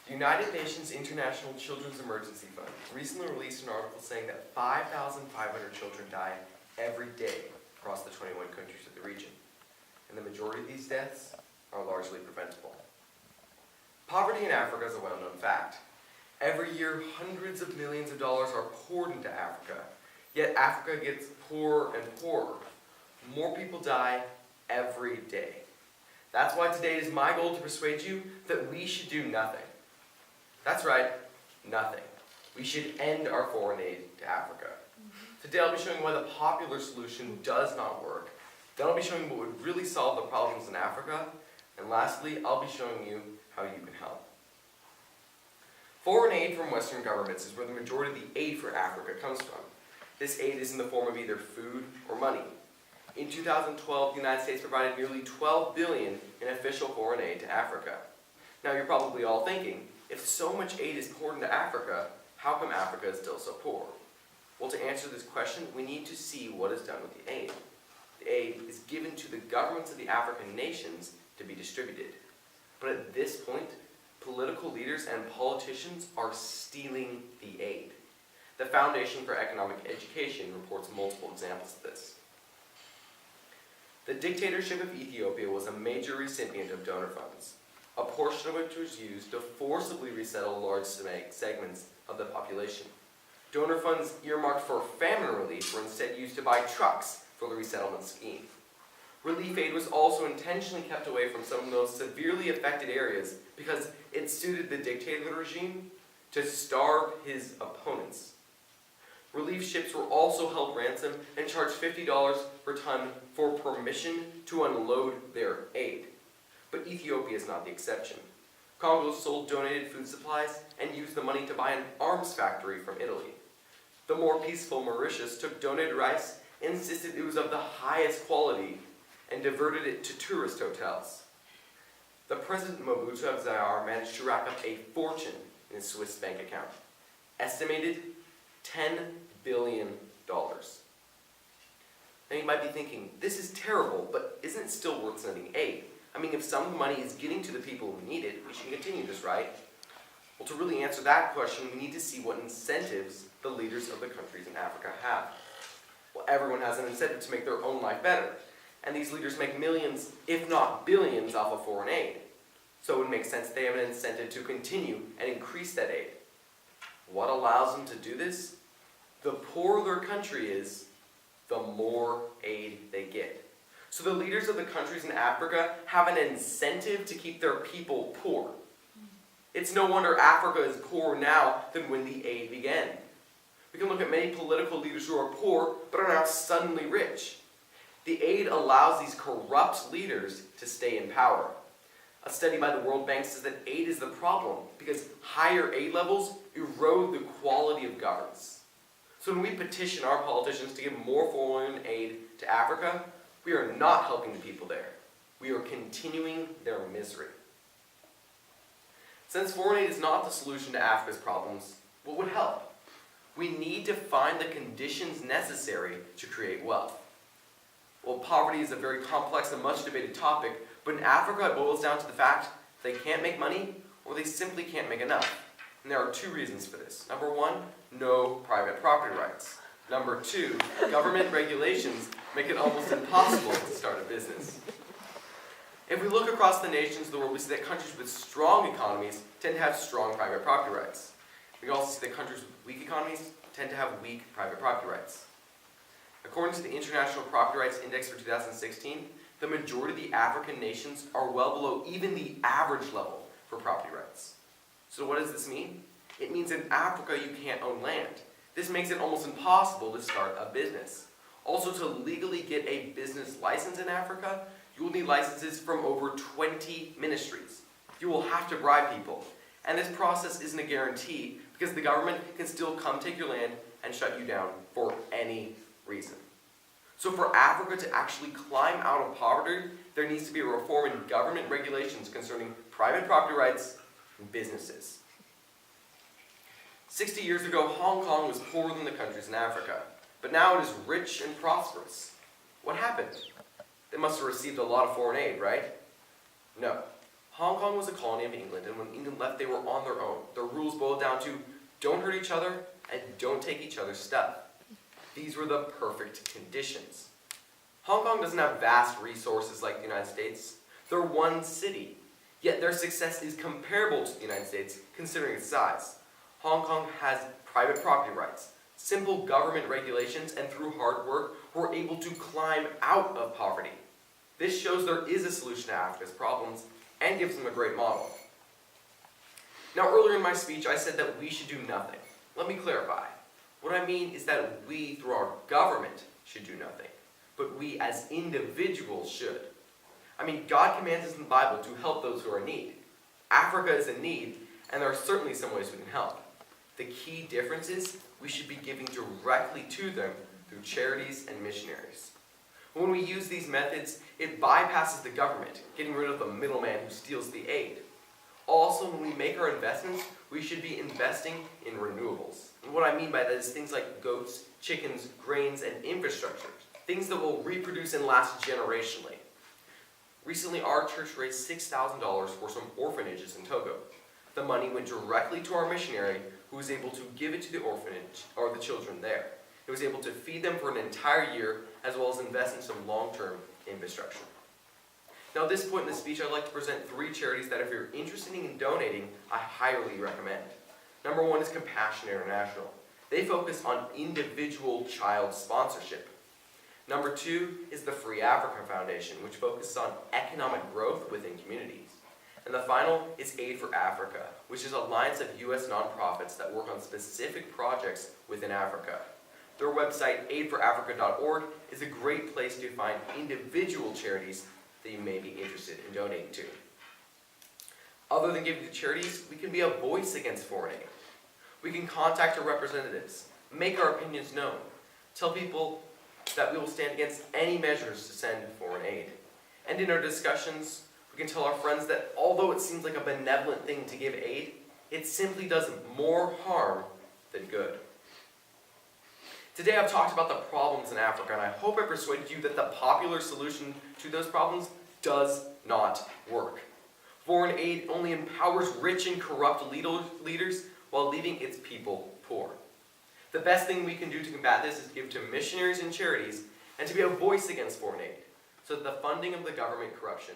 The United Nations International Children's Emergency Fund recently released an article saying that 5,500 children die every day across the 21 countries of the region, and the majority of these deaths are largely preventable. Poverty in Africa is a well-known fact. Every year, hundreds of millions of dollars are poured into Africa, yet Africa gets poorer and poorer. More people die every day. That's why today it is my goal to persuade you that we should do nothing. That's right, nothing. We should end our foreign aid to Africa. Today I'll be showing why the popular solution does not work. Then I'll be showing what would really solve the problems in Africa. And lastly, I'll be showing you how you can help. Foreign aid from Western governments is where the majority of the aid for Africa comes from. This aid is in the form of either food or money. In 2012, the United States provided nearly $12 billion in official foreign aid to Africa. Now you're probably all thinking, if so much aid is poured into Africa, how come Africa is still so poor? Well, to answer this question, we need to see what is done with the aid. The aid is given to the governments of the African nations to be distributed. But at this point, political leaders and politicians are stealing the aid. The Foundation for Economic Education reports multiple examples of this. The dictatorship of Ethiopia was a major recipient of donor funds, a portion of which was used to forcibly resettle large segments of the population. Donor funds earmarked for famine relief were instead used to buy trucks for the resettlement scheme. Relief aid was also intentionally kept away from some of the most severely affected areas because it suited the dictator regime to starve his opponents. Relief ships were also held ransom and charged $50 per ton for permission to unload their aid. But Ethiopia is not the exception. Congo sold donated food supplies and used the money to buy an arms factory from Italy. The more peaceful Mauritius took donated rice, insisted it was of the highest quality, and diverted it to tourist hotels. The President Mobutu of Zaire managed to rack up a fortune in his Swiss bank account, estimated $10 billion. Now you might be thinking, this is terrible, but isn't it still worth sending aid? I mean, if some of the money is getting to the people who need it, we should continue this, right? Well, to really answer that question, we need to see what incentives the leaders of the countries in Africa have. Well, everyone has an incentive to make their own life better, and these leaders make millions, if not billions, off of foreign aid. So it would make sense they have an incentive to continue and increase that aid. What allows them to do this? The poorer their country is, the more aid they get. So the leaders of the countries in Africa have an incentive to keep their people poor. It's no wonder Africa is poorer now than when the aid began. We can look at many political leaders who are poor but are now suddenly rich. The aid allows these corrupt leaders to stay in power. A study by the World Bank says that aid is the problem because higher aid levels erode the quality of governance. So when we petition our politicians to give more foreign aid to Africa, we are not helping the people there. We are continuing their misery. Since foreign aid is not the solution to Africa's problems, what would help? We need to find the conditions necessary to create wealth. Well, poverty is a very complex and much debated topic, but in Africa it boils down to the fact they can't make money or they simply can't make enough. And there are two reasons for this. Number one, no private property rights. Number two, government regulations make it almost impossible to start a business. If we look across the nations of the world, we see that countries with strong economies tend to have strong private property rights. We also see that countries with weak economies tend to have weak private property rights. According to the International Property Rights Index for 2016, the majority of the African nations are well below even the average level for property rights. So what does this mean? It means in Africa you can't own land. This makes it almost impossible to start a business. Also, to legally get a business license in Africa, you will need licenses from over 20 ministries. You will have to bribe people. And this process isn't a guarantee because the government can still come take your land and shut you down for any reason. So for Africa to actually climb out of poverty, there needs to be a reform in government regulations concerning private property rights and businesses. 60 years ago, Hong Kong was poorer than the countries in Africa, but now it is rich and prosperous. What happened? They must have received a lot of foreign aid, right? No. Hong Kong was a colony of England, and when England left, they were on their own. Their rules boiled down to don't hurt each other and don't take each other's stuff. These were the perfect conditions. Hong Kong doesn't have vast resources like the United States. They're one city, yet their success is comparable to the United States considering its size. Hong Kong has private property rights, simple government regulations, and through hard work, we're able to climb out of poverty. This shows there is a solution to Africa's problems and gives them a great model. Now, earlier in my speech, I said that we should do nothing. Let me clarify. What I mean is that we, through our government, should do nothing, but we as individuals should. I mean, God commands us in the Bible to help those who are in need. Africa is in need, and there are certainly some ways we can help. The key difference is we should be giving directly to them through charities and missionaries. When we use these methods, it bypasses the government, getting rid of the middleman who steals the aid. Also, when we make our investments, we should be investing in renewables. And what I mean by that is things like goats, chickens, grains, and infrastructure. Things that will reproduce and last generationally. Recently, our church raised $6,000 for some orphanages in Togo. The money went directly to our missionary, who was able to give it to the orphanage, or the children there. He was able to feed them for an entire year, as well as invest in some long-term infrastructure. Now, at this point in the speech, I'd like to present 3 charities that if you're interested in donating, I highly recommend. Number 1 is Compassion International. They focus on individual child sponsorship. Number 2 is the Free Africa Foundation, which focuses on economic growth within communities. And the final is Aid for Africa, which is an alliance of U.S. nonprofits that work on specific projects within Africa. Their website, aidforafrica.org, is a great place to find individual charities that you may be interested in donating to. Other than giving to charities, we can be a voice against foreign aid. We can contact our representatives, make our opinions known, tell people that we will stand against any measures to send foreign aid. And in our discussions, we can tell our friends that although it seems like a benevolent thing to give aid, it simply does more harm than good. Today I've talked about the problems in Africa, and I hope I persuaded you that the popular solution to those problems does not work. Foreign aid only empowers rich and corrupt leaders while leaving its people poor. The best thing we can do to combat this is give to missionaries and charities and to be a voice against foreign aid so that the funding of the government corruption